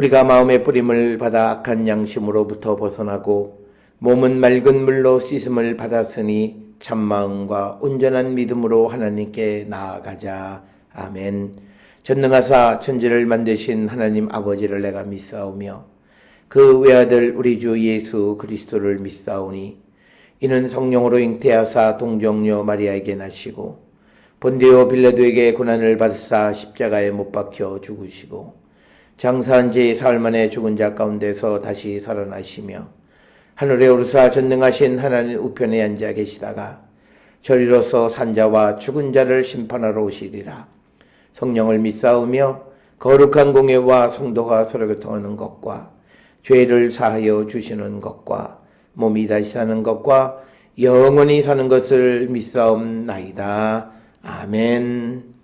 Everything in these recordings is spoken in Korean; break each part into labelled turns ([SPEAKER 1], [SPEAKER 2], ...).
[SPEAKER 1] 우리가 마음의 뿌림을 받아 악한 양심으로부터 벗어나고 몸은 맑은 물로 씻음을 받았으니 참마음과 온전한 믿음으로 하나님께 나아가자. 아멘. 전능하사 천지를 만드신 하나님 아버지를 내가 믿사오며 그 외아들 우리 주 예수 그리스도를 믿사오니 이는 성령으로 잉태하사 동정녀 마리아에게 나시고 본디오 빌라도에게 고난을 받으사 십자가에 못 박혀 죽으시고 장사한 지 사흘 만에 죽은 자 가운데서 다시 살아나시며 하늘에 오르사 전능하신 하나님 우편에 앉아 계시다가 저리로서 산자와 죽은 자를 심판하러 오시리라. 성령을 믿사오며 거룩한 공예와 성도가 서로 교통하는 것과 죄를 사하여 주시는 것과 몸이 다시 사는 것과 영원히 사는 것을 믿사옵나이다. 아멘.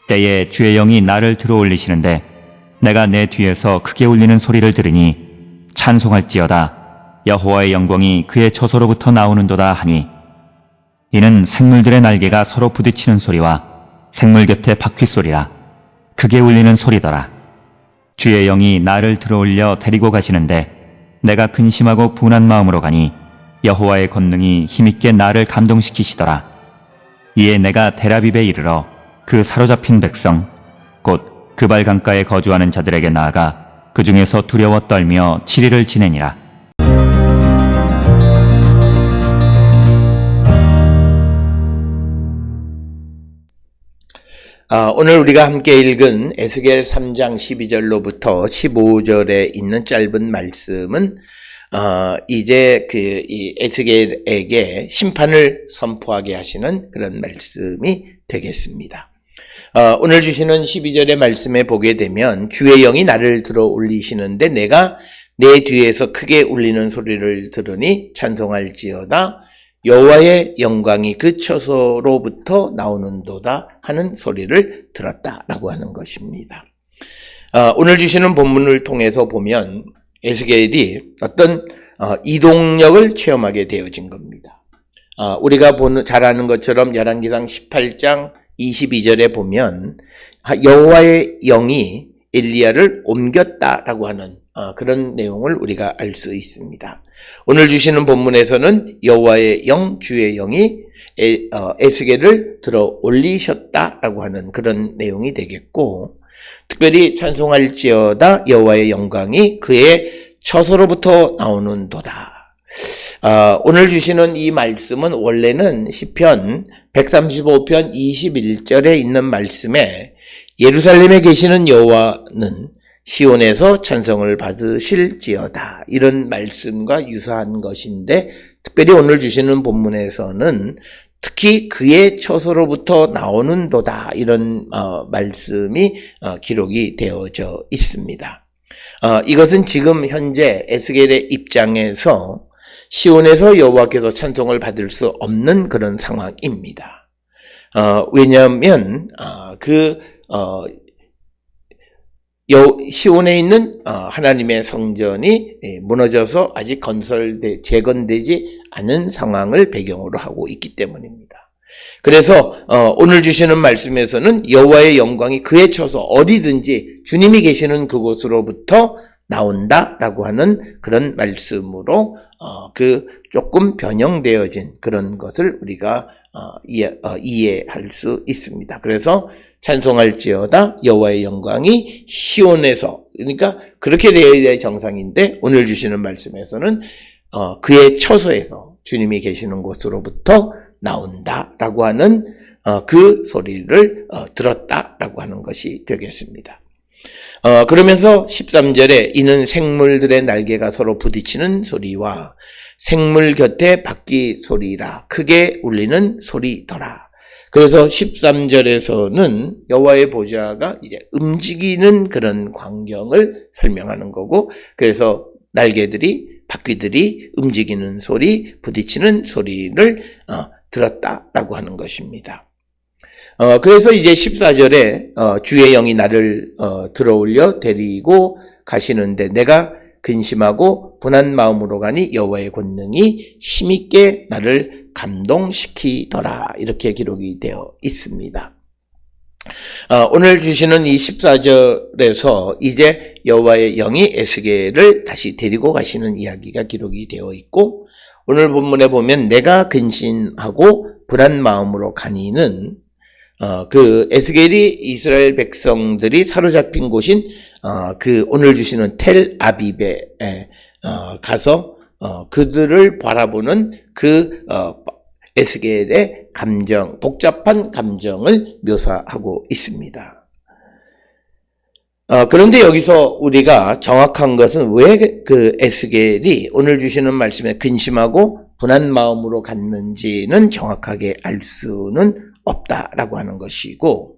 [SPEAKER 2] 때에 주의 영이 나를 들어올리시는데 내가 내 뒤에서 크게 울리는 소리를 들으니 찬송할지어다. 여호와의 영광이 그의 처소로부터 나오는도다 하니 이는 생물들의 날개가 서로 부딪히는 소리와 생물 곁의 바퀴 소리라. 크게 울리는 소리더라. 주의 영이 나를 들어올려 데리고 가시는데 내가 근심하고 분한 마음으로 가니 여호와의 권능이 힘있게 나를 감동시키시더라. 이에 내가 데라빕에 이르러 그 사로잡힌 백성 곧 그발 강가에 거주하는 자들에게 나아가 그 중에서 두려워 떨며 7일을 지내니라.
[SPEAKER 1] 오늘 우리가 함께 읽은 에스겔 3장 12절로부터 15절에 있는 짧은 말씀은 이제 이 에스겔에게 심판을 선포하게 하시는 그런 말씀이 되겠습니다. 오늘 주시는 12절의 말씀에 보게 되면 주의 영이 나를 들어 올리시는데 내가 내 뒤에서 크게 울리는 소리를 들으니 찬송할지어다. 여호와의 영광이 그 처소로부터 나오는도다 하는 소리를 들었다라고 하는 것입니다. 오늘 주시는 본문을 통해서 보면 에스겔이 어떤 이동력을 체험하게 되어진 겁니다. 우리가 잘 아는 것처럼 열왕기상 18장 22절에 보면 여호와의 영이 엘리야를 옮겼다라고 하는 그런 내용을 우리가 알 수 있습니다. 오늘 주시는 본문에서는 여호와의 영, 주의 영이 에스겔을 들어 올리셨다라고 하는 그런 내용이 되겠고, 특별히 찬송할지어다 여호와의 영광이 그의 처소로부터 나오는도다. 오늘 주시는 이 말씀은 원래는 시편 135편 21절에 있는 말씀에 예루살렘에 계시는 여호와는 시온에서 찬송을 받으실지어다 이런 말씀과 유사한 것인데, 특별히 오늘 주시는 본문에서는 특히 그의 처소로부터 나오는도다 이런 말씀이 기록이 되어져 있습니다. 이것은 지금 현재 에스겔의 입장에서 시온에서 여호와께서 찬송을 받을 수 없는 그런 상황입니다. 왜냐하면 시온에 있는 하나님의 성전이 무너져서 아직 재건되지 않은 상황을 배경으로 하고 있기 때문입니다. 그래서 오늘 주시는 말씀에서는 여호와의 영광이 그의 처소 어디든지 주님이 계시는 그곳으로부터 나온다라고 하는 그런 말씀으로 조금 변형되어진 그런 것을 우리가 이해할 수 있습니다. 그래서 찬송할지어다 여호와의 영광이 시온에서, 그러니까 그렇게 되어야 정상인데 오늘 주시는 말씀에서는 그의 처소에서 주님이 계시는 곳으로부터 나온다라고 하는 그 소리를 들었다라고 하는 것이 되겠습니다. 그러면서 13절에 이는 생물들의 날개가 서로 부딪히는 소리와 생물 곁에 바퀴 소리라 크게 울리는 소리더라. 그래서 13절에서는 여호와의 보좌가 이제 움직이는 그런 광경을 설명하는 거고, 그래서 날개들이, 바퀴들이 움직이는 소리, 부딪히는 소리를 들었다라고 하는 것입니다. 그래서 이제 14절에 주의 영이 나를 들어올려 데리고 가시는데 내가 근심하고 분한 마음으로 가니 여호와의 권능이 힘있게 나를 감동시키더라. 이렇게 기록이 되어 있습니다. 오늘 주시는 이 14절에서 이제 여호와의 영이 에스겔을 다시 데리고 가시는 이야기가 기록이 되어 있고, 오늘 본문에 보면 내가 근신하고 불안 마음으로 가니는 그 에스겔이 이스라엘 백성들이 사로잡힌 곳인 그 오늘 주시는 텔 아비베에 가서 그들을 바라보는 그 에스겔의 감정, 복잡한 감정을 묘사하고 있습니다. 그런데 여기서 우리가 정확한 것은 왜 그 에스겔이 오늘 주시는 말씀에 근심하고 분한 마음으로 갔는지는 정확하게 알 수는 없다라고 하는 것이고,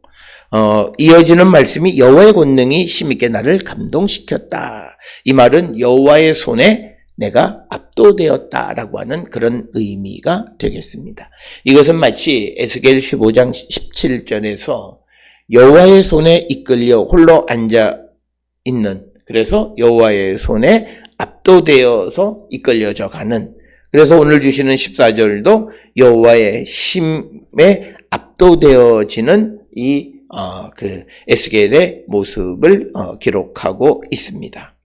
[SPEAKER 1] 이어지는 말씀이 여호와의 권능이 힘있게 나를 감동시켰다. 이 말은 여호와의 손에 내가 압도되었다라고 하는 그런 의미가 되겠습니다. 이것은 마치 에스겔 15장 17절에서 여호와의 손에 이끌려 홀로 앉아 있는, 그래서 여호와의 손에 압도되어서 이끌려져 가는, 그래서 오늘 주시는 14절도 여호와의 힘에 압도되어지는 이 그 에스겔의 모습을 기록하고 있습니다.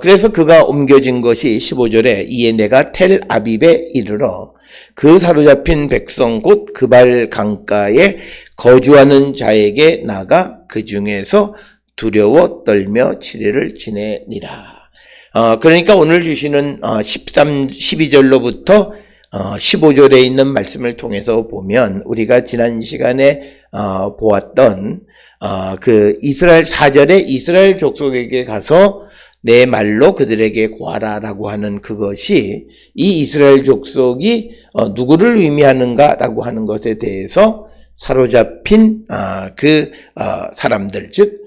[SPEAKER 1] 그래서 그가 옮겨진 것이 15절에 이에 내가 텔 아빕에 이르러 그 사로잡힌 백성 곧 그발 강가에 거주하는 자에게 나가 그 중에서 두려워 떨며 7일을 지내니라. 그러니까 오늘 주시는 12절로부터 15절에 있는 말씀을 통해서 보면 우리가 지난 시간에 보았던 그 이스라엘 4절에 이스라엘 족속에게 가서 내 말로 그들에게 구하라라고 하는 그것이 이 이스라엘 족속이 누구를 의미하는가라고 하는 것에 대해서 사로잡힌 그 사람들, 즉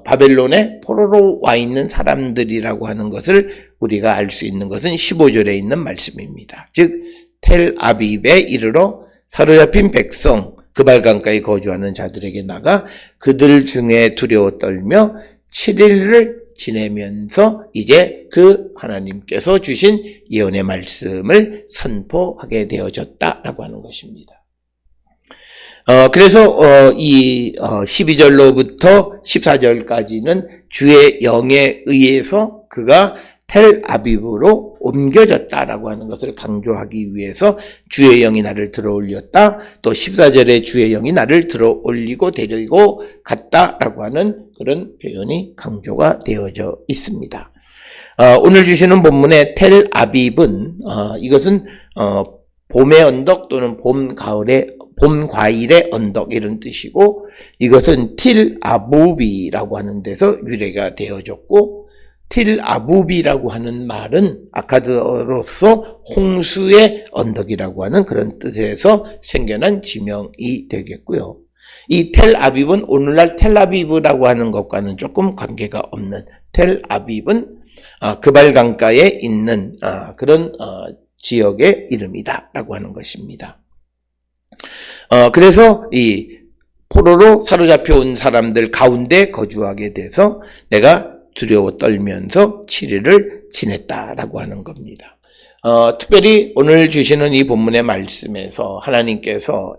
[SPEAKER 1] 바벨론에 포로로 와 있는 사람들이라고 하는 것을 우리가 알 수 있는 것은 15절에 있는 말씀입니다. 즉 텔 아빕에 이르러 사로잡힌 백성 그발 강가에 거주하는 자들에게 나가 그들 중에 두려워 떨며 7일을 지내면서 이제 그 하나님께서 주신 예언의 말씀을 선포하게 되어졌다라고 하는 것입니다. 그래서 이 12절로부터 14절까지는 주의 영에 의해서 그가 텔 아빕으로 옮겨졌다라고 하는 것을 강조하기 위해서 주의 영이 나를 들어올렸다. 또 14절에 주의 영이 나를 들어올리고 데리고 갔다라고 하는 그런 표현이 강조가 되어져 있습니다. 오늘 주시는 본문의 텔 아빕은 이것은 봄의 언덕 또는 봄 과일의 언덕 이런 뜻이고, 이것은 틸 아부비라고 하는 데서 유래가 되어졌고, 틸 아부비라고 하는 말은 아카드어로서 홍수의 언덕이라고 하는 그런 뜻에서 생겨난 지명이 되겠고요. 이 텔 아빕은 오늘날 텔아비브라고 하는 것과는 조금 관계가 없는, 텔 아빕은 그발 강가에 있는 그런 지역의 이름이다라고 하는 것입니다. 그래서 이 포로로 사로잡혀 온 사람들 가운데 거주하게 돼서 내가 두려워 떨면서 7일을 지냈다라고 하는 겁니다. 특별히 오늘 주시는 이 본문의 말씀에서 하나님께서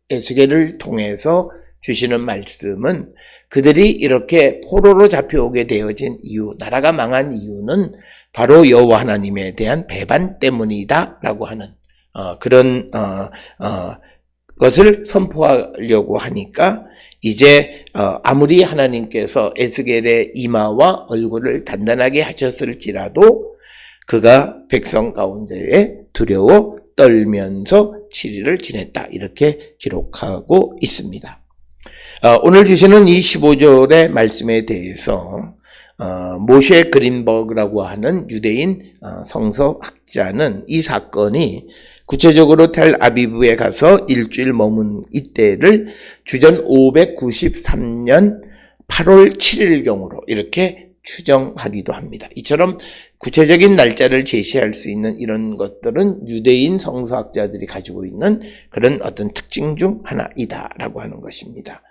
[SPEAKER 1] 에스겔을 통해서 주시는 말씀은 그들이 이렇게 포로로 잡혀오게 되어진 이유, 나라가 망한 이유는 바로 여호와 하나님에 대한 배반 때문이다라고 하는 그런 것을 선포하려고 하니까 이제 아무리 하나님께서 에스겔의 이마와 얼굴을 단단하게 하셨을지라도 그가 백성 가운데에 두려워 떨면서 7일을 지냈다 이렇게 기록하고 있습니다. 오늘 주시는 이 15절의 말씀에 대해서 모셰 그린버그라고 하는 유대인 성서학자는 이 사건이 구체적으로 텔 아비브에 가서 일주일 머문 이때를 주전 593년 8월 7일경으로 이렇게 추정하기도 합니다. 이처럼 구체적인 날짜를 제시할 수 있는 이런 것들은 유대인 성서학자들이 가지고 있는 그런 어떤 특징 중 하나이다라고 하는 것입니다.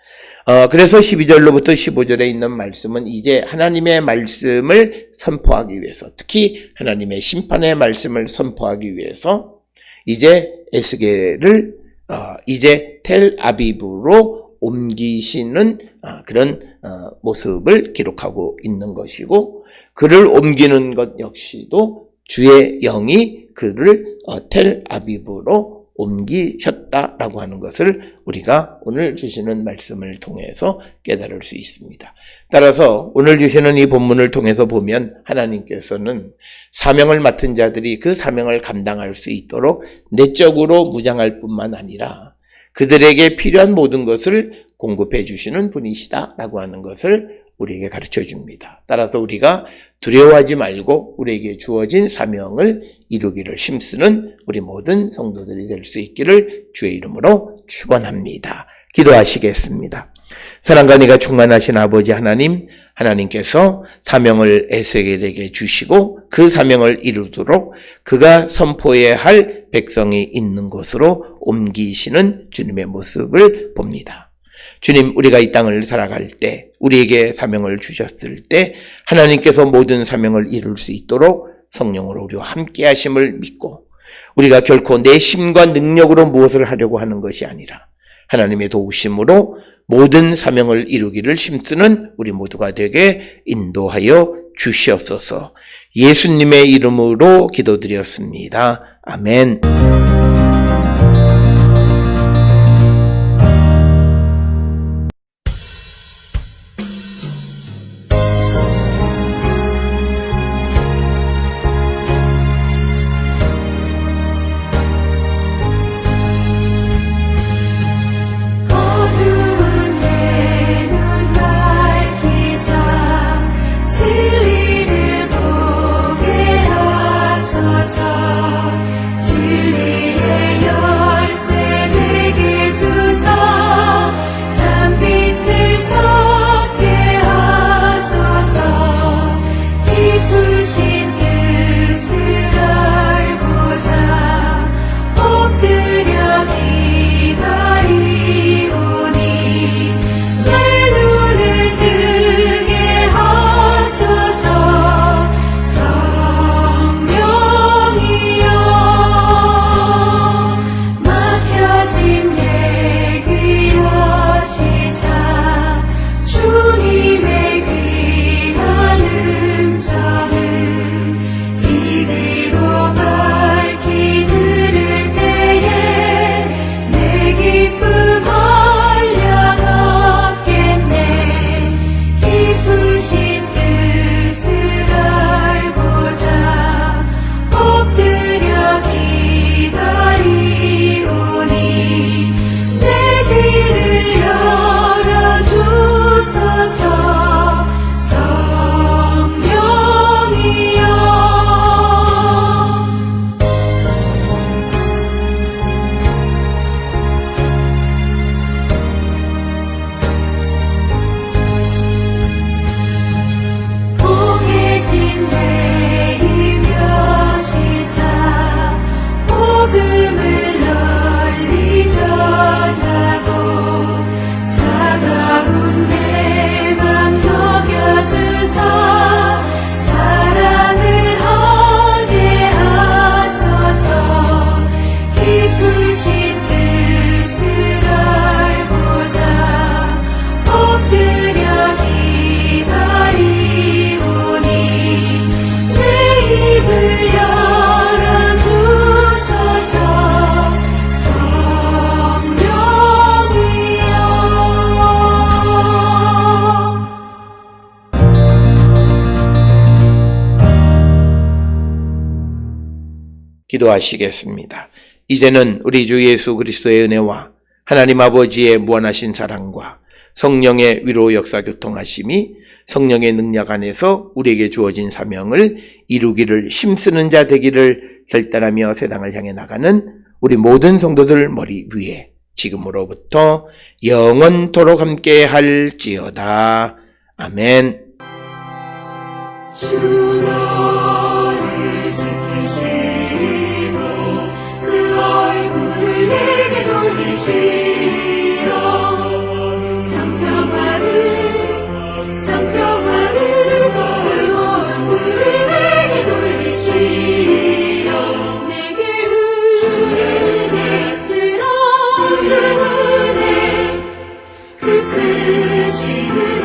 [SPEAKER 1] 그래서 12절로부터 15절에 있는 말씀은 이제 하나님의 말씀을 선포하기 위해서, 특히 하나님의 심판의 말씀을 선포하기 위해서 이제 에스겔을 이제 텔아비브로 옮기시는 그런 모습을 기록하고 있는 것이고, 그를 옮기는 것 역시도 주의 영이 그를 텔아비브로 옮기셨다라고 하는 것을 우리가 오늘 주시는 말씀을 통해서 깨달을 수 있습니다. 따라서 오늘 주시는 이 본문을 통해서 보면 하나님께서는 사명을 맡은 자들이 그 사명을 감당할 수 있도록 내적으로 무장할 뿐만 아니라 그들에게 필요한 모든 것을 공급해 주시는 분이시다라고 하는 것을 우리에게 가르쳐 줍니다. 따라서 우리가 두려워하지 말고 우리에게 주어진 사명을 이루기를 힘쓰는 우리 모든 성도들이 될 수 있기를 주의 이름으로 축원합니다. 기도하시겠습니다. 사랑과 은혜가 충만하신 아버지 하나님, 하나님께서 사명을 에스겔에게 주시고 그 사명을 이루도록 그가 선포해야 할 백성이 있는 곳으로 옮기시는 주님의 모습을 봅니다. 주님, 우리가 이 땅을 살아갈 때, 우리에게 사명을 주셨을 때 하나님께서 모든 사명을 이룰 수 있도록 성령으로 우리와 함께 하심을 믿고, 우리가 결코 내 힘과 능력으로 무엇을 하려고 하는 것이 아니라 하나님의 도우심으로 모든 사명을 이루기를 힘쓰는 우리 모두가 되게 인도하여 주시옵소서. 예수님의 이름으로 기도드렸습니다. 아멘. 기도하시겠습니다. 이제는 우리 주 예수 그리스도의 은혜와 하나님 아버지의 무한하신 사랑과 성령의 위로 역사 교통하심이 성령의 능력 안에서 우리에게 주어진 사명을 이루기를 힘쓰는 자 되기를 결단하며 세상을 향해 나가는 우리 모든 성도들 머리 위에 지금으로부터 영원토록 함께 할지어다. 아멘.
[SPEAKER 3] 주 너를 지키시고 그 얼굴을 내게 돌리시어 장평화를 그 얼굴을 내게 돌리시어 내게 주의 그 크신 은혜